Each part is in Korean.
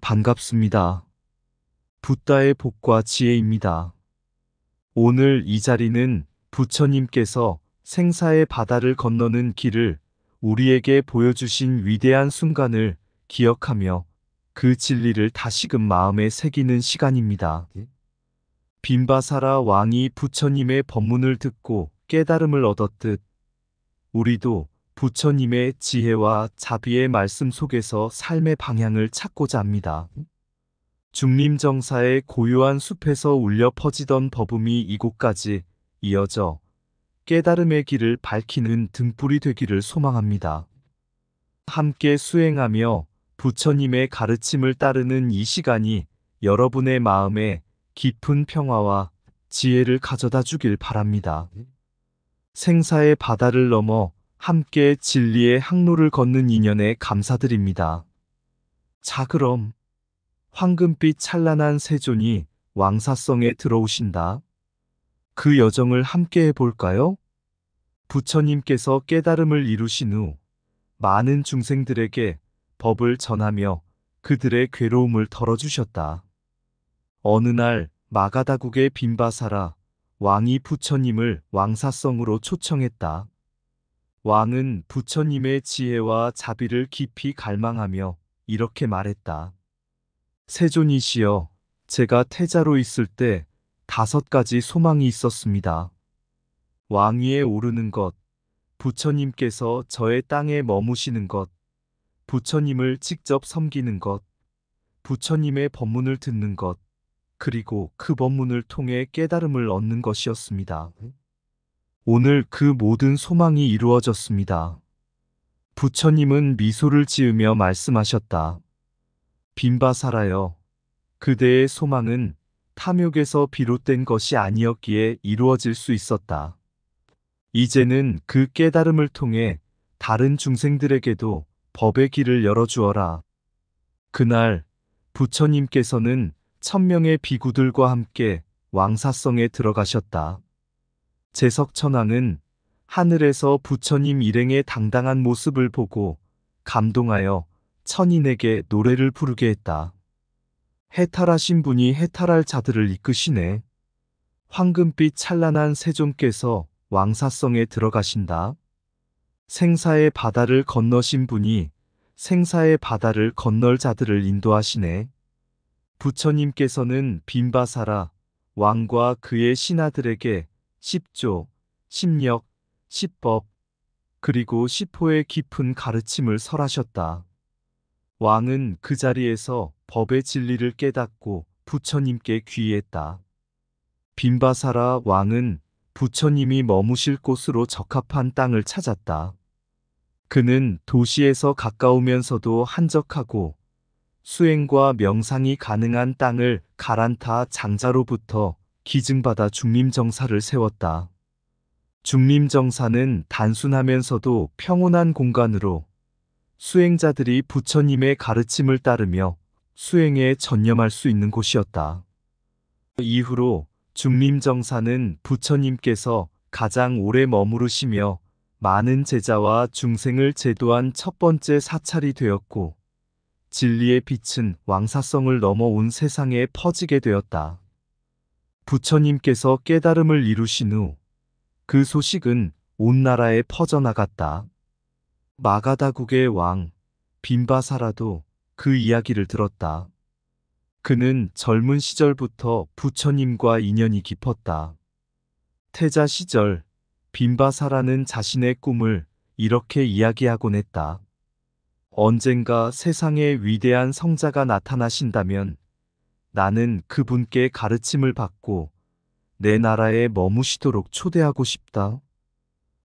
반갑습니다. 붓다의 복과 지혜입니다. 오늘 이 자리는 부처님께서 생사의 바다를 건너는 길을 우리에게 보여주신 위대한 순간을 기억하며 그 진리를 다시금 마음에 새기는 시간입니다. 빈바사라 왕이 부처님의 법문을 듣고 깨달음을 얻었듯 우리도 부처님의 지혜와 자비의 말씀 속에서 삶의 방향을 찾고자 합니다. 중림정사의 고요한 숲에서 울려 퍼지던 법음이 이곳까지 이어져 깨달음의 길을 밝히는 등불이 되기를 소망합니다. 함께 수행하며 부처님의 가르침을 따르는 이 시간이 여러분의 마음에 깊은 평화와 지혜를 가져다 주길 바랍니다. 생사의 바다를 넘어 함께 진리의 항로를 걷는 인연에 감사드립니다. 자, 그럼 황금빛 찬란한 세존이 왕사성에 들어오신다. 그 여정을 함께 해볼까요? 부처님께서 깨달음을 이루신 후 많은 중생들에게 법을 전하며 그들의 괴로움을 덜어주셨다. 어느 날 마가다국의 빈바사라 왕이 부처님을 왕사성으로 초청했다. 왕은 부처님의 지혜와 자비를 깊이 갈망하며 이렇게 말했다. 세존이시여, 제가 태자로 있을 때 5가지 소망이 있었습니다. 왕위에 오르는 것, 부처님께서 저의 땅에 머무시는 것, 부처님을 직접 섬기는 것, 부처님의 법문을 듣는 것, 그리고 그 법문을 통해 깨달음을 얻는 것이었습니다. 오늘 그 모든 소망이 이루어졌습니다. 부처님은 미소를 지으며 말씀하셨다. 빈바사라여, 그대의 소망은 탐욕에서 비롯된 것이 아니었기에 이루어질 수 있었다. 이제는 그 깨달음을 통해 다른 중생들에게도 법의 길을 열어주어라. 그날 부처님께서는 1000명의 비구들과 함께 왕사성에 들어가셨다. 제석천왕은 하늘에서 부처님 일행의 당당한 모습을 보고 감동하여 천인에게 노래를 부르게 했다. 해탈하신 분이 해탈할 자들을 이끄시네. 황금빛 찬란한 세존께서 왕사성에 들어가신다. 생사의 바다를 건너신 분이 생사의 바다를 건널 자들을 인도하시네. 부처님께서는 빈바사라 왕과 그의 신하들에게 10조, 10력, 10법, 그리고 10호의 깊은 가르침을 설하셨다. 왕은 그 자리에서 법의 진리를 깨닫고 부처님께 귀의했다. 빈바사라 왕은 부처님이 머무실 곳으로 적합한 땅을 찾았다. 그는 도시에서 가까우면서도 한적하고 수행과 명상이 가능한 땅을 가란타 장자로부터 기증받아 중림정사를 세웠다. 중림정사는 단순하면서도 평온한 공간으로 수행자들이 부처님의 가르침을 따르며 수행에 전념할 수 있는 곳이었다. 이후로 중림정사는 부처님께서 가장 오래 머무르시며 많은 제자와 중생을 제도한 첫 번째 사찰이 되었고, 진리의 빛은 왕사성을 넘어 온 세상에 퍼지게 되었다. 부처님께서 깨달음을 이루신 후 그 소식은 온 나라에 퍼져나갔다. 마가다국의 왕 빈바사라도 그 이야기를 들었다. 그는 젊은 시절부터 부처님과 인연이 깊었다. 태자 시절 빈바사라는 자신의 꿈을 이렇게 이야기하곤 했다. 언젠가 세상에 위대한 성자가 나타나신다면 나는 그분께 가르침을 받고 내 나라에 머무시도록 초대하고 싶다.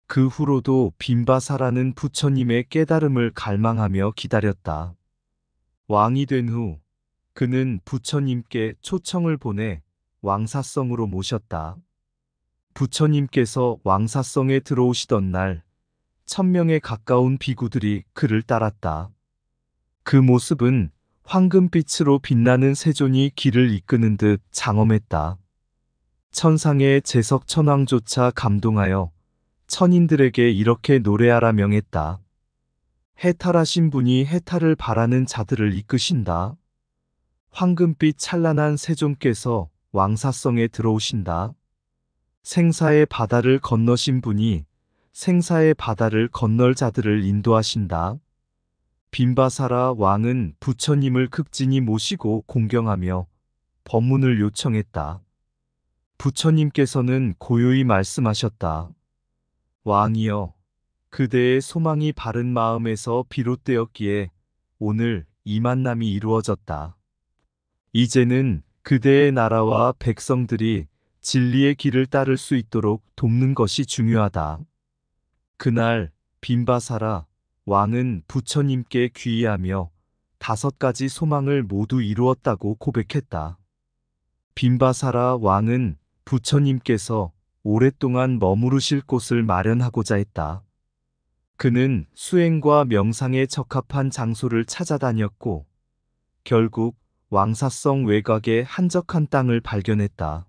그 후로도 빈바사라는 부처님의 깨달음을 갈망하며 기다렸다. 왕이 된 후 그는 부처님께 초청을 보내 왕사성으로 모셨다. 부처님께서 왕사성에 들어오시던 날 1000명에 가까운 비구들이 그를 따랐다. 그 모습은 황금빛으로 빛나는 세존이 길을 이끄는 듯 장엄했다. 천상의 제석천왕조차 감동하여 천인들에게 이렇게 노래하라 명했다. 해탈하신 분이 해탈을 바라는 자들을 이끄신다. 황금빛 찬란한 세존께서 왕사성에 들어오신다. 생사의 바다를 건너신 분이 생사의 바다를 건널 자들을 인도하신다. 빈바사라 왕은 부처님을 극진히 모시고 공경하며 법문을 요청했다. 부처님께서는 고요히 말씀하셨다. 왕이여, 그대의 소망이 바른 마음에서 비롯되었기에 오늘 이 만남이 이루어졌다. 이제는 그대의 나라와 백성들이 진리의 길을 따를 수 있도록 돕는 것이 중요하다. 그날 빈바사라 왕은 부처님께 귀의하며 5가지 소망을 모두 이루었다고 고백했다. 빈바사라 왕은 부처님께서 오랫동안 머무르실 곳을 마련하고자 했다. 그는 수행과 명상에 적합한 장소를 찾아다녔고 결국 왕사성 외곽의 한적한 땅을 발견했다.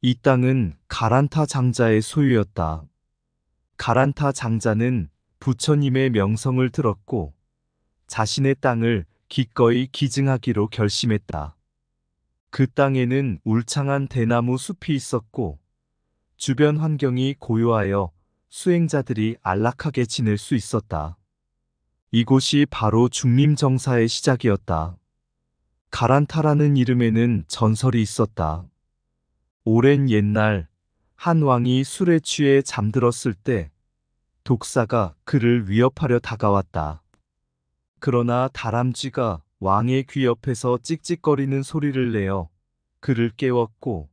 이 땅은 가란타 장자의 소유였다. 가란타 장자는 부처님의 명성을 들었고 자신의 땅을 기꺼이 기증하기로 결심했다. 그 땅에는 울창한 대나무 숲이 있었고 주변 환경이 고요하여 수행자들이 안락하게 지낼 수 있었다. 이곳이 바로 중림정사의 시작이었다. 가란타라는 이름에는 전설이 있었다. 오랜 옛날 한 왕이 술에 취해 잠들었을 때 독사가 그를 위협하려 다가왔다. 그러나 다람쥐가 왕의 귀 옆에서 찍찍거리는 소리를 내어 그를 깨웠고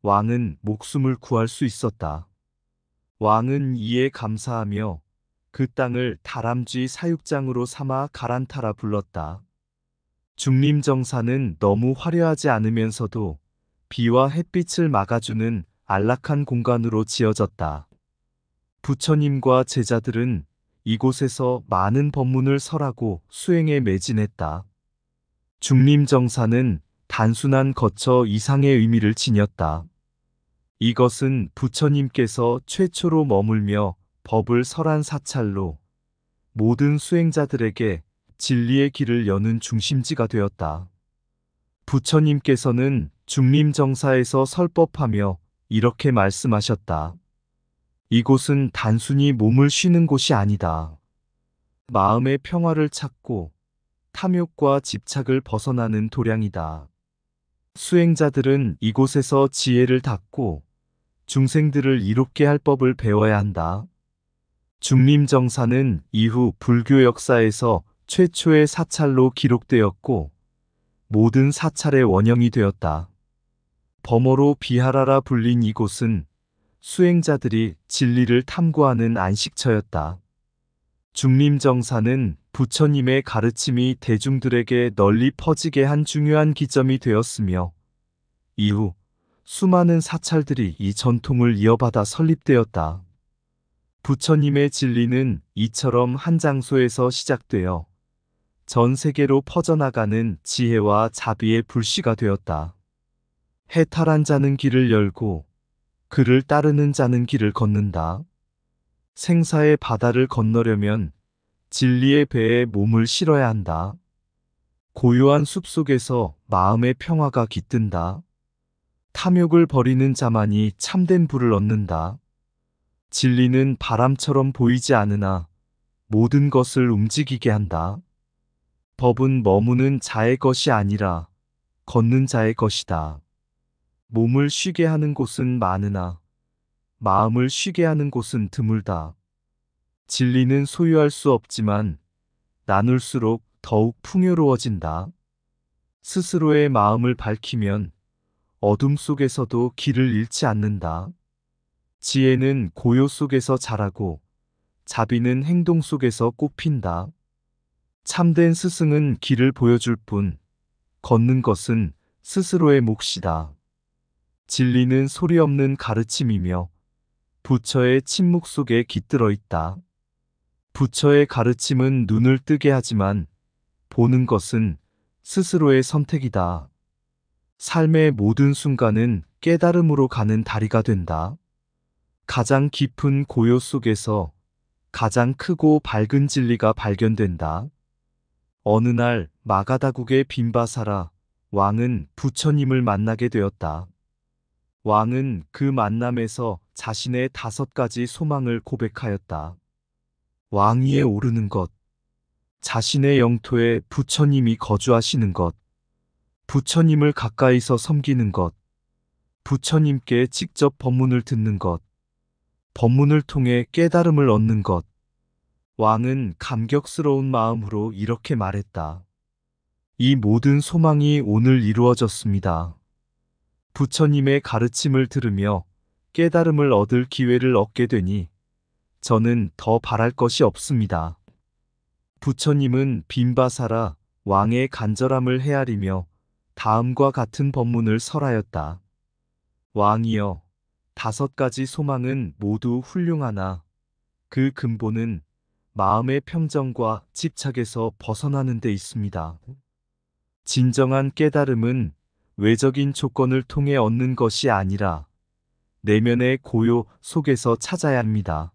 왕은 목숨을 구할 수 있었다. 왕은 이에 감사하며 그 땅을 다람쥐 사육장으로 삼아 가란타라 불렀다. 중림정사는 너무 화려하지 않으면서도 비와 햇빛을 막아주는 안락한 공간으로 지어졌다. 부처님과 제자들은 이곳에서 많은 법문을 설하고 수행에 매진했다. 중림정사는 단순한 거처 이상의 의미를 지녔다. 이것은 부처님께서 최초로 머물며 법을 설한 사찰로 모든 수행자들에게 진리의 길을 여는 중심지가 되었다. 부처님께서는 중림정사에서 설법하며 이렇게 말씀하셨다. 이곳은 단순히 몸을 쉬는 곳이 아니다. 마음의 평화를 찾고 탐욕과 집착을 벗어나는 도량이다. 수행자들은 이곳에서 지혜를 닦고 중생들을 이롭게 할 법을 배워야 한다. 중림정사는 이후 불교 역사에서 최초의 사찰로 기록되었고 모든 사찰의 원형이 되었다. 범어로 비하라라 불린 이곳은 수행자들이 진리를 탐구하는 안식처였다. 중림정사는 부처님의 가르침이 대중들에게 널리 퍼지게 한 중요한 기점이 되었으며 이후 수많은 사찰들이 이 전통을 이어받아 설립되었다. 부처님의 진리는 이처럼 한 장소에서 시작되어 전 세계로 퍼져나가는 지혜와 자비의 불씨가 되었다. 해탈한 자는 길을 열고 그를 따르는 자는 길을 걷는다. 생사의 바다를 건너려면 진리의 배에 몸을 실어야 한다. 고요한 숲속에서 마음의 평화가 깃든다. 탐욕을 버리는 자만이 참된 부를 얻는다. 진리는 바람처럼 보이지 않으나 모든 것을 움직이게 한다. 법은 머무는 자의 것이 아니라 걷는 자의 것이다. 몸을 쉬게 하는 곳은 많으나 마음을 쉬게 하는 곳은 드물다. 진리는 소유할 수 없지만 나눌수록 더욱 풍요로워진다. 스스로의 마음을 밝히면 어둠 속에서도 길을 잃지 않는다. 지혜는 고요 속에서 자라고 자비는 행동 속에서 꽃핀다. 참된 스승은 길을 보여줄 뿐 걷는 것은 스스로의 몫이다. 진리는 소리 없는 가르침이며 부처의 침묵 속에 깃들어 있다. 부처의 가르침은 눈을 뜨게 하지만 보는 것은 스스로의 선택이다. 삶의 모든 순간은 깨달음으로 가는 다리가 된다. 가장 깊은 고요 속에서 가장 크고 밝은 진리가 발견된다. 어느 날 마가다국의 빈바사라 왕은 부처님을 만나게 되었다. 왕은 그 만남에서 자신의 5가지 소망을 고백하였다. 왕위에 오르는 것, 자신의 영토에 부처님이 거주하시는 것, 부처님을 가까이서 섬기는 것, 부처님께 직접 법문을 듣는 것, 법문을 통해 깨달음을 얻는 것. 왕은 감격스러운 마음으로 이렇게 말했다. 이 모든 소망이 오늘 이루어졌습니다. 부처님의 가르침을 들으며 깨달음을 얻을 기회를 얻게 되니 저는 더 바랄 것이 없습니다. 부처님은 빈바사라 왕의 간절함을 헤아리며 다음과 같은 법문을 설하였다. 왕이여, 5가지 소망은 모두 훌륭하나 그 근본은 마음의 평정과 집착에서 벗어나는 데 있습니다. 진정한 깨달음은 외적인 조건을 통해 얻는 것이 아니라 내면의 고요 속에서 찾아야 합니다.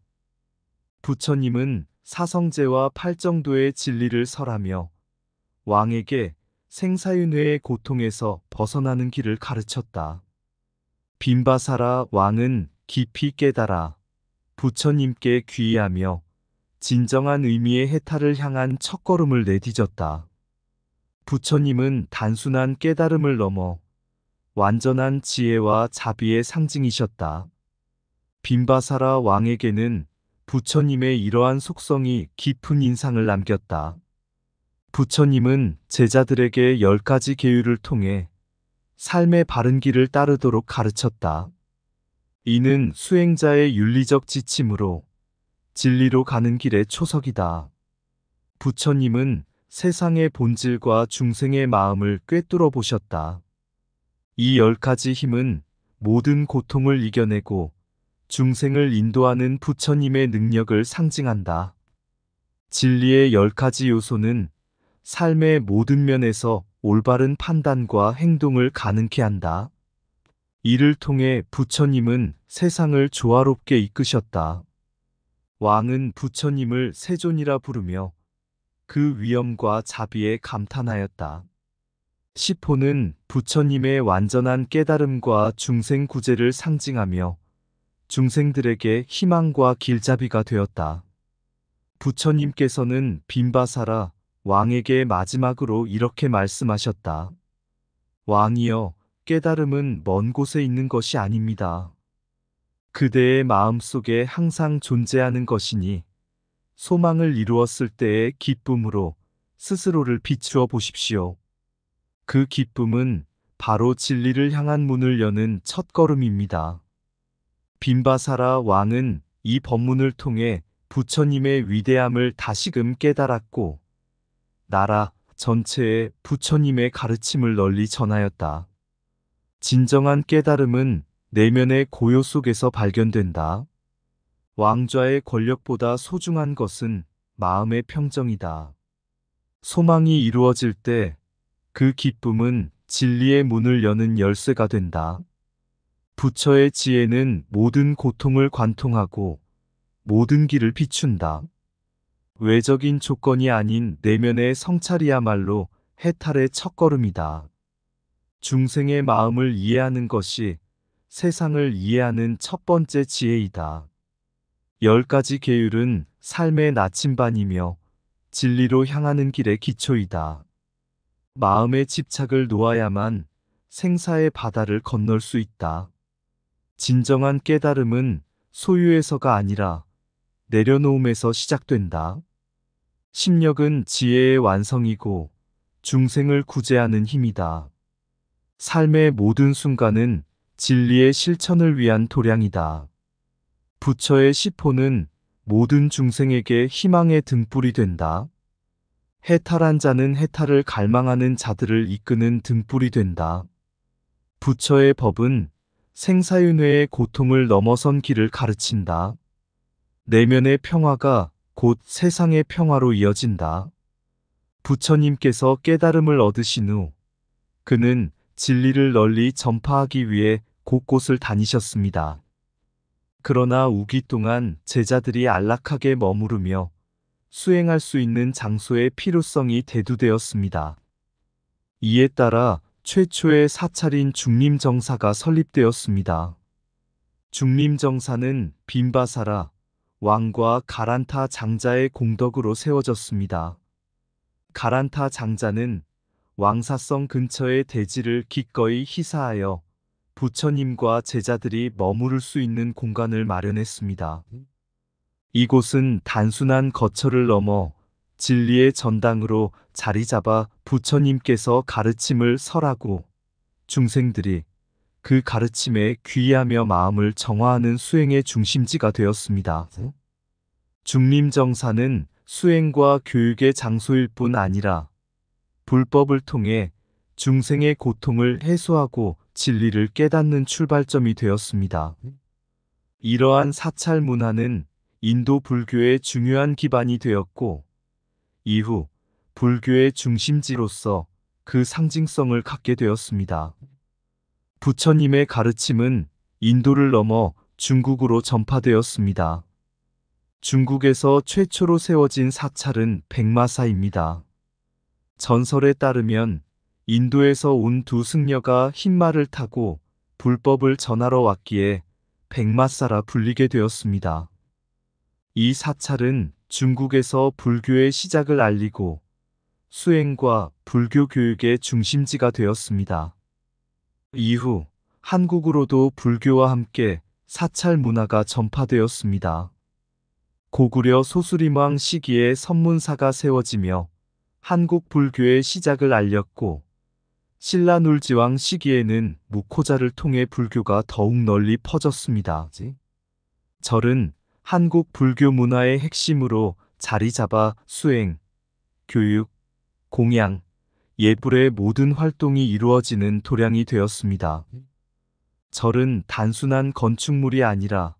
부처님은 사성제와 8정도의 진리를 설하며 왕에게 생사윤회의 고통에서 벗어나는 길을 가르쳤다. 빈바사라 왕은 깊이 깨달아 부처님께 귀의하며 진정한 의미의 해탈을 향한 첫걸음을 내디뎠다. 부처님은 단순한 깨달음을 넘어 완전한 지혜와 자비의 상징이셨다. 빈바사라 왕에게는 부처님의 이러한 속성이 깊은 인상을 남겼다. 부처님은 제자들에게 10가지 계율을 통해 삶의 바른 길을 따르도록 가르쳤다. 이는 수행자의 윤리적 지침으로 진리로 가는 길의 초석이다. 부처님은 세상의 본질과 중생의 마음을 꿰뚫어 보셨다. 이 10가지 힘은 모든 고통을 이겨내고 중생을 인도하는 부처님의 능력을 상징한다. 진리의 10가지 요소는 삶의 모든 면에서 올바른 판단과 행동을 가능케 한다. 이를 통해 부처님은 세상을 조화롭게 이끄셨다. 왕은 부처님을 세존이라 부르며 그 위엄과 자비에 감탄하였다. 시포는 부처님의 완전한 깨달음과 중생 구제를 상징하며 중생들에게 희망과 길잡이가 되었다. 부처님께서는 빈바사라 왕에게 마지막으로 이렇게 말씀하셨다. 왕이여, 깨달음은 먼 곳에 있는 것이 아닙니다. 그대의 마음 속에 항상 존재하는 것이니 소망을 이루었을 때의 기쁨으로 스스로를 비추어 보십시오. 그 기쁨은 바로 진리를 향한 문을 여는 첫걸음입니다. 빈바사라 왕은 이 법문을 통해 부처님의 위대함을 다시금 깨달았고 나라 전체에 부처님의 가르침을 널리 전하였다. 진정한 깨달음은 내면의 고요 속에서 발견된다. 왕좌의 권력보다 소중한 것은 마음의 평정이다. 소망이 이루어질 때 그 기쁨은 진리의 문을 여는 열쇠가 된다. 부처의 지혜는 모든 고통을 관통하고 모든 길을 비춘다. 외적인 조건이 아닌 내면의 성찰이야말로 해탈의 첫걸음이다. 중생의 마음을 이해하는 것이 세상을 이해하는 첫 번째 지혜이다. 10가지 계율은 삶의 나침반이며 진리로 향하는 길의 기초이다. 마음의 집착을 놓아야만 생사의 바다를 건널 수 있다. 진정한 깨달음은 소유에서가 아니라 내려놓음에서 시작된다. 심력은 지혜의 완성이고 중생을 구제하는 힘이다. 삶의 모든 순간은 진리의 실천을 위한 도량이다. 부처의 시포는 모든 중생에게 희망의 등불이 된다. 해탈한 자는 해탈을 갈망하는 자들을 이끄는 등불이 된다. 부처의 법은 생사윤회의 고통을 넘어선 길을 가르친다. 내면의 평화가 곧 세상의 평화로 이어진다. 부처님께서 깨달음을 얻으신 후 그는 진리를 널리 전파하기 위해 곳곳을 다니셨습니다. 그러나 우기 동안 제자들이 안락하게 머무르며 수행할 수 있는 장소의 필요성이 대두되었습니다. 이에 따라 최초의 사찰인 중림정사가 설립되었습니다. 중림정사는 빈바사라 왕과 가란타 장자의 공덕으로 세워졌습니다. 가란타 장자는 왕사성 근처의 대지를 기꺼이 희사하여 부처님과 제자들이 머무를 수 있는 공간을 마련했습니다. 이곳은 단순한 거처를 넘어 진리의 전당으로 자리 잡아 부처님께서 가르침을 설하고 중생들이 그 가르침에 귀의하며 마음을 정화하는 수행의 중심지가 되었습니다. 중림정사는 수행과 교육의 장소일 뿐 아니라 불법을 통해 중생의 고통을 해소하고 진리를 깨닫는 출발점이 되었습니다. 이러한 사찰 문화는 인도 불교의 중요한 기반이 되었고, 이후 불교의 중심지로서 그 상징성을 갖게 되었습니다. 부처님의 가르침은 인도를 넘어 중국으로 전파되었습니다. 중국에서 최초로 세워진 사찰은 백마사입니다. 전설에 따르면 인도에서 온 두 승려가 흰 말을 타고 불법을 전하러 왔기에 백마사라 불리게 되었습니다. 이 사찰은 중국에서 불교의 시작을 알리고 수행과 불교 교육의 중심지가 되었습니다. 이후 한국으로도 불교와 함께 사찰 문화가 전파되었습니다. 고구려 소수림왕 시기에 선문사가 세워지며 한국 불교의 시작을 알렸고, 신라눌지왕 시기에는 무코자를 통해 불교가 더욱 널리 퍼졌습니다. 절은 한국 불교 문화의 핵심으로 자리 잡아 수행, 교육, 공양, 예불의 모든 활동이 이루어지는 도량이 되었습니다. 절은 단순한 건축물이 아니라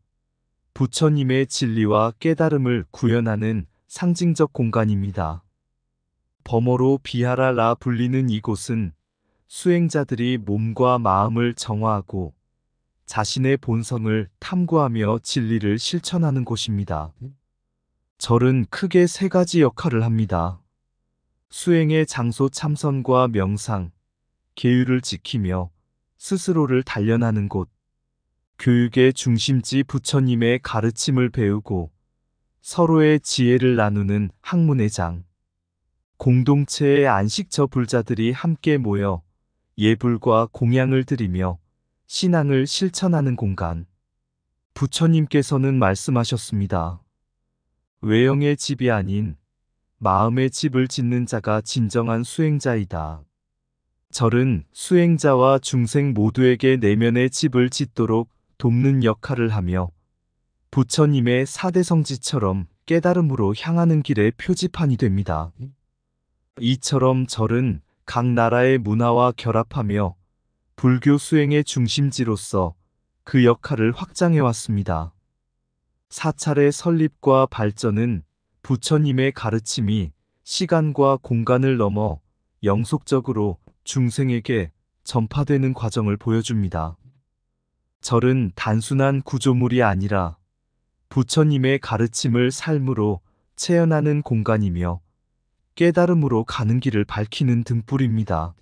부처님의 진리와 깨달음을 구현하는 상징적 공간입니다. 범어로 비하라라 불리는 이곳은 수행자들이 몸과 마음을 정화하고 자신의 본성을 탐구하며 진리를 실천하는 곳입니다. 절은 크게 세 가지 역할을 합니다. 수행의 장소 참선과 명상, 계율을 지키며 스스로를 단련하는 곳, 교육의 중심지 부처님의 가르침을 배우고 서로의 지혜를 나누는 학문의 장, 공동체의 안식처 불자들이 함께 모여 예불과 공양을 드리며 신앙을 실천하는 공간. 부처님께서는 말씀하셨습니다. 외형의 집이 아닌 마음의 집을 짓는 자가 진정한 수행자이다. 절은 수행자와 중생 모두에게 내면의 집을 짓도록 돕는 역할을 하며 부처님의 사대성지처럼 깨달음으로 향하는 길의 표지판이 됩니다. 이처럼 절은 각 나라의 문화와 결합하며 불교 수행의 중심지로서 그 역할을 확장해 왔습니다. 사찰의 설립과 발전은 부처님의 가르침이 시간과 공간을 넘어 영속적으로 중생에게 전파되는 과정을 보여줍니다. 절은 단순한 구조물이 아니라 부처님의 가르침을 삶으로 체현하는 공간이며 깨달음으로 가는 길을 밝히는 등불입니다.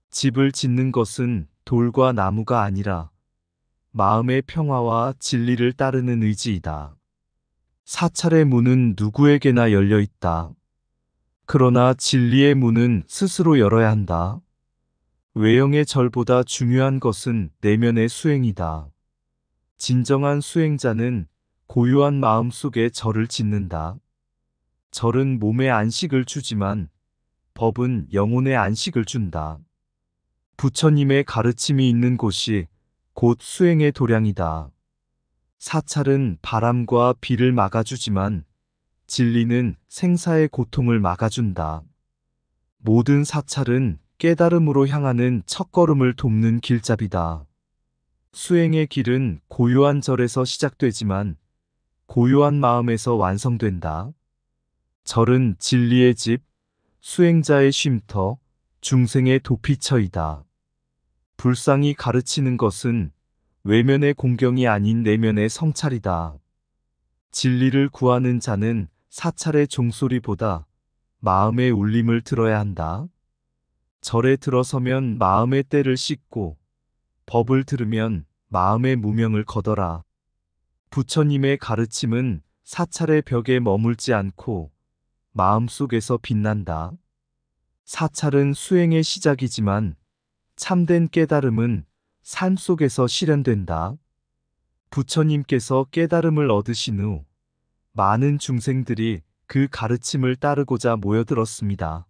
집을 짓는 것은 돌과 나무가 아니라 마음의 평화와 진리를 따르는 의지이다. 사찰의 문은 누구에게나 열려 있다. 그러나 진리의 문은 스스로 열어야 한다. 외형의 절보다 중요한 것은 내면의 수행이다. 진정한 수행자는 고요한 마음 속에 절을 짓는다. 절은 몸에 안식을 주지만 법은 영혼의 안식을 준다. 부처님의 가르침이 있는 곳이 곧 수행의 도량이다. 사찰은 바람과 비를 막아주지만 진리는 생사의 고통을 막아준다. 모든 사찰은 깨달음으로 향하는 첫걸음을 돕는 길잡이다. 수행의 길은 고요한 절에서 시작되지만 고요한 마음에서 완성된다. 절은 진리의 집, 수행자의 쉼터, 중생의 도피처이다. 불상이 가르치는 것은 외면의 공경이 아닌 내면의 성찰이다. 진리를 구하는 자는 사찰의 종소리보다 마음의 울림을 들어야 한다. 절에 들어서면 마음의 때를 씻고 법을 들으면 마음의 무명을 걷어라. 부처님의 가르침은 사찰의 벽에 머물지 않고 마음속에서 빛난다. 사찰은 수행의 시작이지만 참된 깨달음은 삶 속에서 실현된다. 부처님께서 깨달음을 얻으신 후 많은 중생들이 그 가르침을 따르고자 모여들었습니다.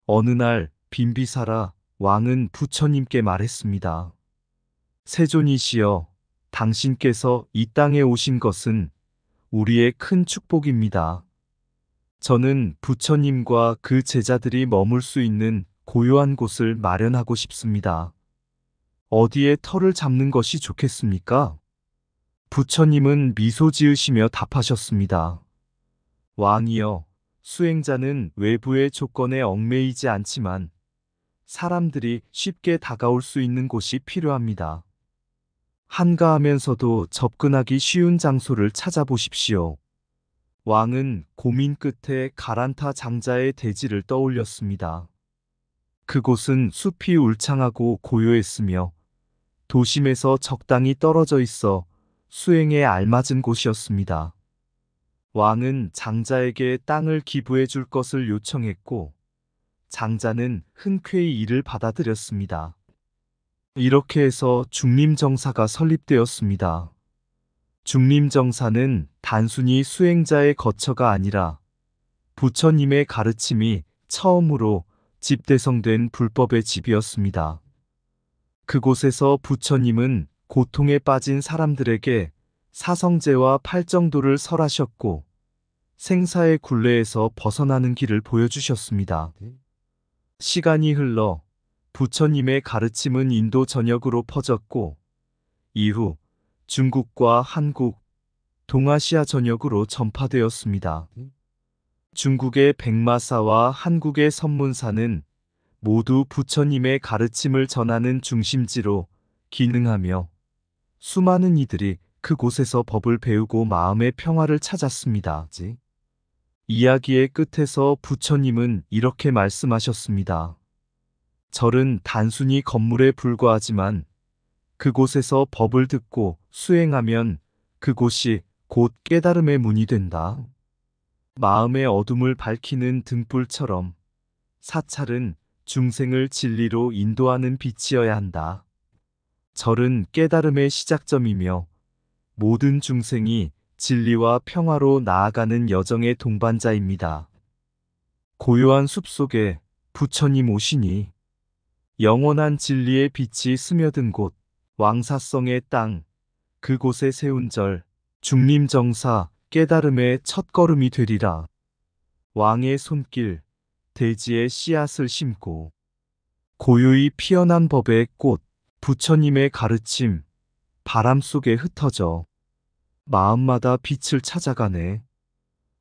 어느 날 빈비사라 왕은 부처님께 말했습니다. 세존이시여, 당신께서 이 땅에 오신 것은 우리의 큰 축복입니다. 저는 부처님과 그 제자들이 머물 수 있는 고요한 곳을 마련하고 싶습니다. 어디에 터를 잡는 것이 좋겠습니까? 부처님은 미소 지으시며 답하셨습니다. 왕이여, 수행자는 외부의 조건에 얽매이지 않지만 사람들이 쉽게 다가올 수 있는 곳이 필요합니다. 한가하면서도 접근하기 쉬운 장소를 찾아보십시오. 왕은 고민 끝에 가란타 장자의 대지를 떠올렸습니다. 그곳은 숲이 울창하고 고요했으며 도심에서 적당히 떨어져 있어 수행에 알맞은 곳이었습니다. 왕은 장자에게 땅을 기부해 줄 것을 요청했고 장자는 흔쾌히 이를 받아들였습니다. 이렇게 해서 중림정사가 설립되었습니다. 중림정사는 단순히 수행자의 거처가 아니라 부처님의 가르침이 처음으로 집대성된 불법의 집이었습니다. 그곳에서 부처님은 고통에 빠진 사람들에게 사성제와 팔정도를 설하셨고 생사의 굴레에서 벗어나는 길을 보여주셨습니다. 시간이 흘러 부처님의 가르침은 인도 전역으로 퍼졌고 이후 중국과 한국, 동아시아 전역으로 전파되었습니다. 중국의 백마사와 한국의 선문사는 모두 부처님의 가르침을 전하는 중심지로 기능하며 수많은 이들이 그곳에서 법을 배우고 마음의 평화를 찾았습니다. 이야기의 끝에서 부처님은 이렇게 말씀하셨습니다. 절은 단순히 건물에 불과하지만 그곳에서 법을 듣고 수행하면 그곳이 곧 깨달음의 문이 된다. 마음의 어둠을 밝히는 등불처럼 사찰은 중생을 진리로 인도하는 빛이어야 한다. 절은 깨달음의 시작점이며 모든 중생이 진리와 평화로 나아가는 여정의 동반자입니다. 고요한 숲속에 부처님 오시니 영원한 진리의 빛이 스며든 곳, 왕사성의 땅, 그곳에 세운 절, 중림정사, 깨달음의 첫걸음이 되리라. 왕의 손길, 대지에 씨앗을 심고 고요히 피어난 법의 꽃, 부처님의 가르침, 바람 속에 흩어져 마음마다 빛을 찾아가네.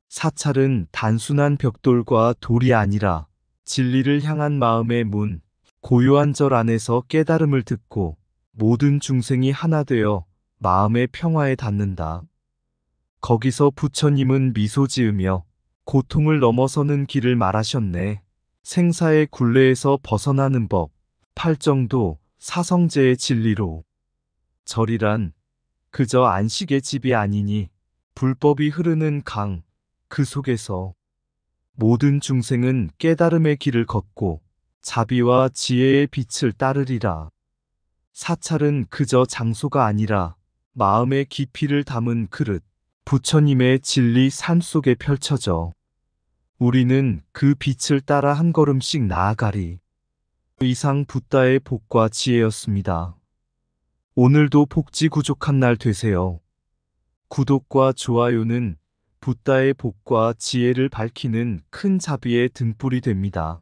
사찰은 단순한 벽돌과 돌이 아니라 진리를 향한 마음의 문, 고요한 절 안에서 깨달음을 듣고 모든 중생이 하나 되어 마음의 평화에 닿는다. 거기서 부처님은 미소 지으며 고통을 넘어서는 길을 말하셨네. 생사의 굴레에서 벗어나는 법, 팔정도, 사성제의 진리로. 절이란 그저 안식의 집이 아니니 불법이 흐르는 강, 그 속에서 모든 중생은 깨달음의 길을 걷고 자비와 지혜의 빛을 따르리라. 사찰은 그저 장소가 아니라 마음의 깊이를 담은 그릇, 부처님의 진리 삶 속에 펼쳐져 우리는 그 빛을 따라 한 걸음씩 나아가리. 이상 붓다의 복과 지혜였습니다. 오늘도 복지 구족한 날 되세요. 구독과 좋아요는 붓다의 복과 지혜를 밝히는 큰 자비의 등불이 됩니다.